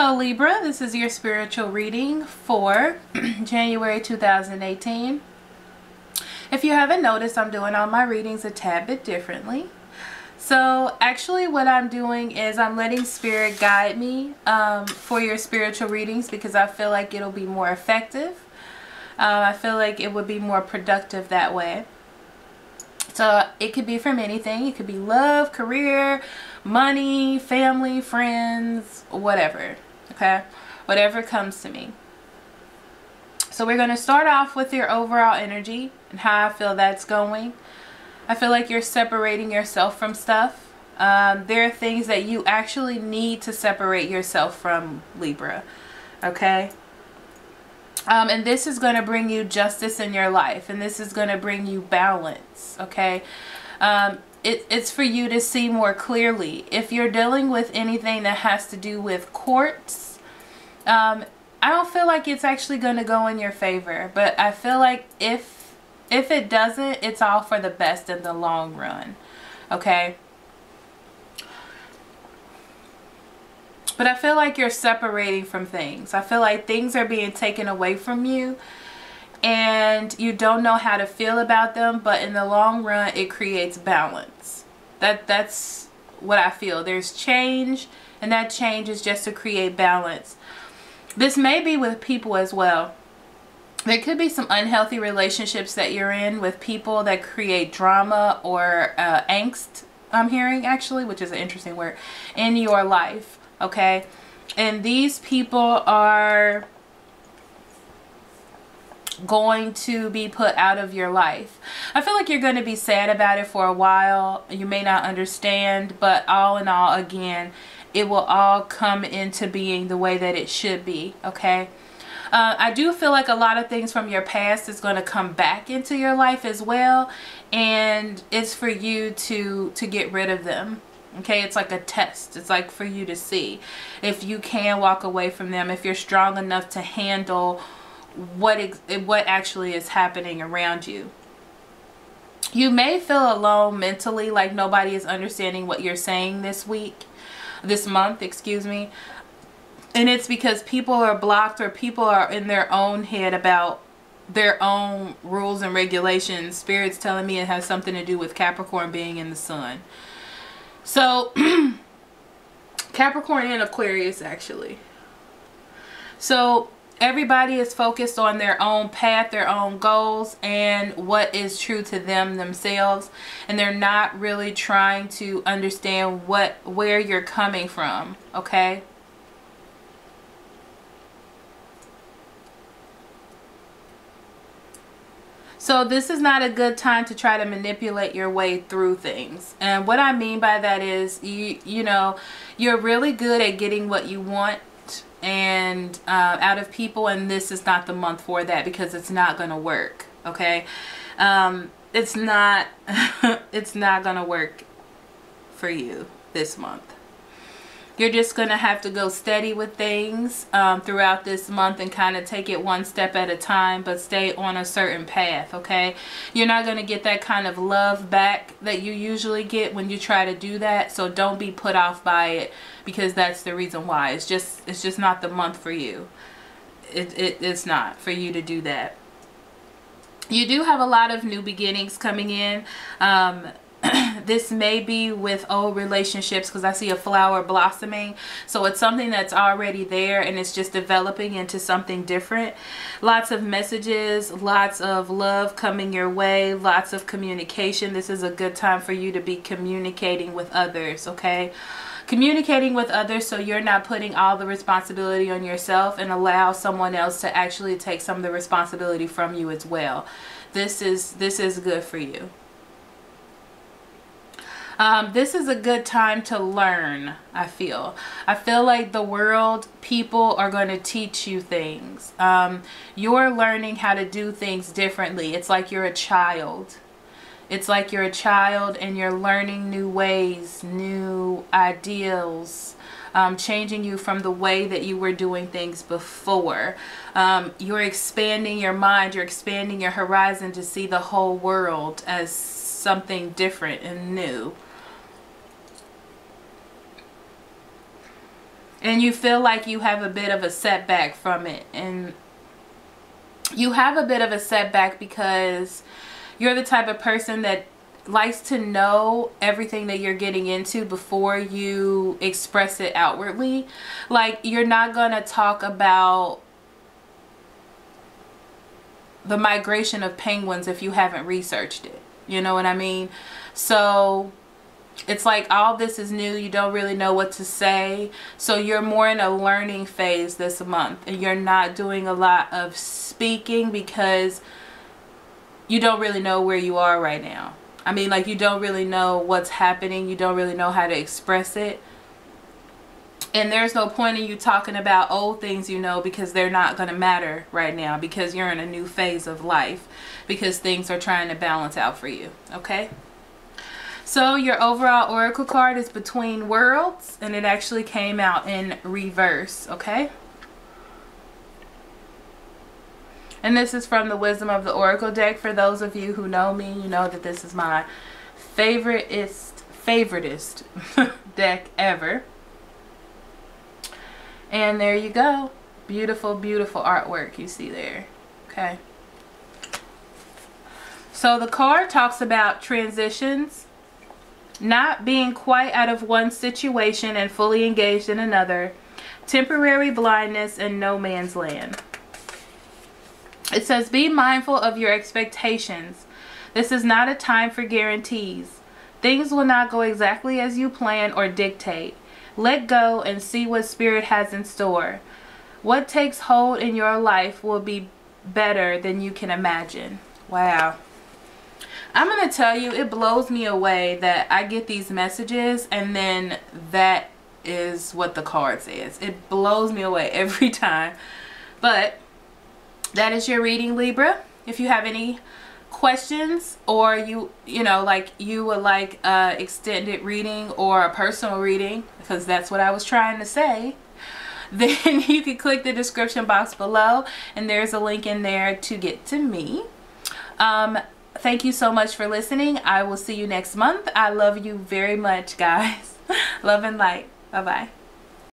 Hello Libra, this is your spiritual reading for January 2018. If you haven't noticed, I'm doing all my readings a tad bit differently. So actually what I'm doing is I'm letting Spirit guide me for your spiritual readings because I feel like it'll be more effective. I feel like it would be more productive that way. So it could be from anything. It could be love, career, money, family, friends, whatever. Okay? Whatever comes to me. So we're going to start off with your overall energy and how I feel that's going. I feel like you're separating yourself from stuff. There are things that you actually need to separate yourself from, Libra. Okay? And this is going to bring you justice in your life. And this is going to bring you balance. Okay? It's for you to see more clearly. If you're dealing with anything that has to do with courts, I don't feel like it's actually going to go in your favor. But I feel like if it doesn't, it's all for the best in the long run. Okay? But I feel like you're separating from things. I feel like things are being taken away from you. And you don't know how to feel about them. But in the long run, it creates balance. That's what I feel. There's change. And that change is just to create balance. This may be with people as well. There could be some unhealthy relationships that you're in with people that create drama or angst, I'm hearing actually, which is an interesting word, in your life. Okay, and these people are going to be put out of your life. I feel like you're going to be sad about it for a while. You may not understand, but all in all, again, it will all come into being the way that it should be. Okay, I do feel like a lot of things from your past is going to come back into your life as well, and it's for you to get rid of them. Okay, it's like a test. It's like for you to see if you can walk away from them, if you're strong enough to handle what actually is happening around you. You may feel alone mentally, like nobody is understanding what you're saying this month, excuse me. And it's because people are blocked or people are in their own head about their own rules and regulations. Spirit's telling me it has something to do with Capricorn being in the sun. So, Capricorn and Aquarius actually. So, everybody is focused on their own path, their own goals, and what is true to them themselves. And they're not really trying to understand where you're coming from, okay? So this is not a good time to try to manipulate your way through things. And what I mean by that is, you know, you're really good at getting what you want and out of people, and this is not the month for that because it's not going to work. Okay, it's not it's not going to work for you this month. You're just going to have to go steady with things throughout this month and kind of take it one step at a time, but stay on a certain path, okay? You're not going to get that kind of love back that you usually get when you try to do that, so don't be put off by it because that's the reason why. It's just not the month for you. It's not for you to do that. You do have a lot of new beginnings coming in. This may be with old relationships because I see a flower blossoming. So it's something that's already there and it's just developing into something different. Lots of messages, lots of love coming your way, lots of communication. This is a good time for you to be communicating with others, okay? Communicating with others so you're not putting all the responsibility on yourself and allow someone else to actually take some of the responsibility from you as well. This is good for you. This is a good time to learn, I feel. I feel like the world, people are going to teach you things. You're learning how to do things differently. It's like you're a child. It's like you're a child and you're learning new ways, new ideals, changing you from the way that you were doing things before. You're expanding your mind. You're expanding your horizon to see the whole world as something different and new. And you feel like you have a bit of a setback from it. And you have a bit of a setback because you're the type of person that likes to know everything that you're getting into before you express it outwardly. Like, you're not gonna talk about the migration of penguins if you haven't researched it. You know what I mean? So it's like all this is new. You don't really know what to say. So you're more in a learning phase this month. And you're not doing a lot of speaking because you don't really know where you are right now. I mean, like, you don't really know what's happening. You don't really know how to express it. And there's no point in you talking about old things you know, because they're not going to matter right now, because you're in a new phase of life, because things are trying to balance out for you. Okay? So your overall oracle card is Between Worlds, and it actually came out in reverse. Okay? And this is from the Wisdom of the Oracle deck. For those of you who know me, you know that this is my favoritist deck ever. And there you go. Beautiful, beautiful artwork you see there. Okay. So the card talks about transitions, not being quite out of one situation and fully engaged in another, temporary blindness, and no man's land. It says, be mindful of your expectations. This is not a time for guarantees. Things will not go exactly as you plan or dictate. Let go and see what Spirit has in store. What takes hold in your life will be better than you can imagine. Wow. I'm going to tell you, it blows me away that I get these messages and then that is what the card says. It blows me away every time. But that is your reading, Libra. If you have any questions, or you know, like, you would like extended reading or a personal reading, because that's what I was trying to say, then you can click the description box below and there's a link in there to get to me. Thank you so much for listening. I will see you next month. I love you very much, guys. Love and light. Bye-bye.